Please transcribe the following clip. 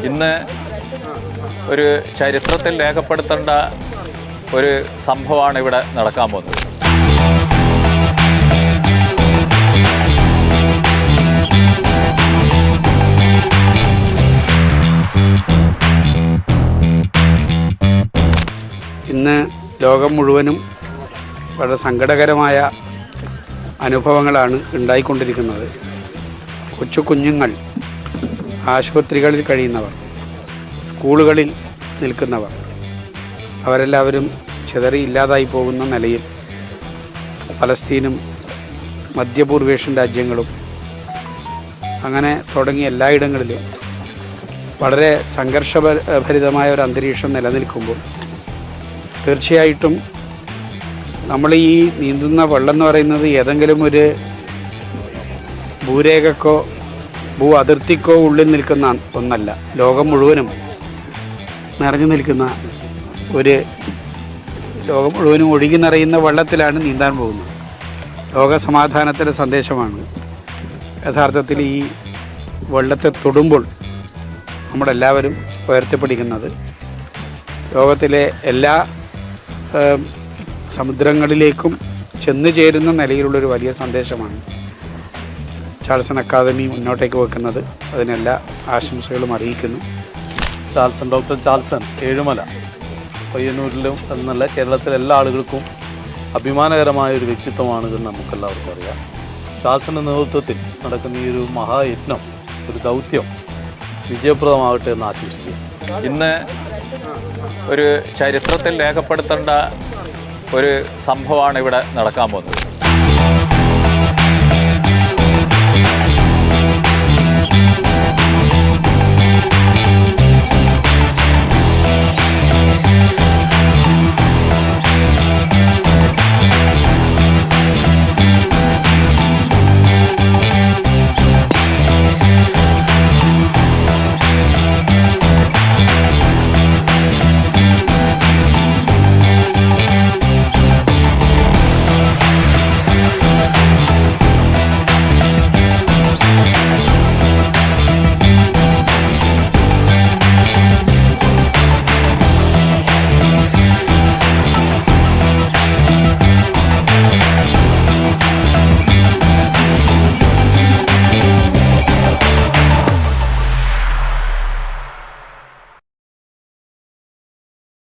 ഇന്ന് ഒരു ചരിത്രത്തിൽ രേഖപ്പെടുത്തേണ്ട ഒരു സംഭവമാണ് ഇവിടെ നടക്കാൻ പോകുന്നത്. ഇന്ന് ലോകം മുഴുവനും വളരെ സങ്കടകരമായ അനുഭവങ്ങളാണ് ഉണ്ടായിക്കൊണ്ടിരിക്കുന്നത്. കൊച്ചു കുഞ്ഞുങ്ങൾ, ആശുപത്രികളിൽ കഴിയുന്നവർ, സ്കൂളുകളിൽ നിൽക്കുന്നവർ, അവരെല്ലാവരും ചിതറി ഇല്ലാതായി പോകുന്ന നിലയിൽ പലസ്തീനും മധ്യപൂർവേഷ്യൻ രാജ്യങ്ങളും അങ്ങനെ തുടങ്ങി എല്ലായിടങ്ങളിലും വളരെ സംഘർഷഭരിതമായ ഒരു അന്തരീക്ഷം നിലനിൽക്കുമ്പോൾ തീർച്ചയായിട്ടും നമ്മൾ ഈ നീന്തുന്ന വെള്ളം എന്ന് പറയുന്നത് ഏതെങ്കിലും ഒരു ഭൂരേഖക്കോ ഭൂ അതിർത്തിക്കോ ഉള്ളിൽ നിൽക്കുന്ന ഒന്നല്ല. ലോകം മുഴുവനും നിറഞ്ഞു നിൽക്കുന്ന ലോകം മുഴുവനും ഒഴുകി നിറയുന്ന വെള്ളത്തിലാണ് നീന്താൻ പോകുന്നത്. ലോക സമാധാനത്തിൻ്റെ സന്ദേശമാണ് യഥാർത്ഥത്തിൽ ഈ വെള്ളത്തെ തൊടുമ്പോൾ നമ്മളെല്ലാവരും ഉയർത്തിപ്പിടിക്കുന്നത്. ലോകത്തിലെ എല്ലാ സമുദ്രങ്ങളിലേക്കും ചെന്നു ചേരുന്ന നിലയിലുള്ളൊരു വലിയ സന്ദേശമാണ് ചാൾസൺ അക്കാദമി മുന്നോട്ടേക്ക് വെക്കുന്നത്. അതിനെല്ലാ ആശംസകളും അറിയിക്കുന്നു. ഡോക്ടർ ചാൾസൺ ഏഴുമല പയ്യന്നൂരിലും എന്നല്ല കേരളത്തിലെ എല്ലാ ആളുകൾക്കും അഭിമാനകരമായ ഒരു വ്യക്തിത്വമാണിതെന്ന് നമുക്കെല്ലാവർക്കും അറിയാം. ചാൾസൻ്റെ നേതൃത്വത്തിൽ നടക്കുന്ന ഈ ഒരു മഹായജ്ഞം, ഒരു ദൗത്യം വിജയപ്രദമാകട്ടെ എന്ന് ആശംസിക്കുന്നു. ഇന്ന് ഒരു ചരിത്രത്തിൽ രേഖപ്പെടുത്തേണ്ട ഒരു സംഭവമാണ് ഇവിടെ നടക്കാൻ പോകുന്നത്.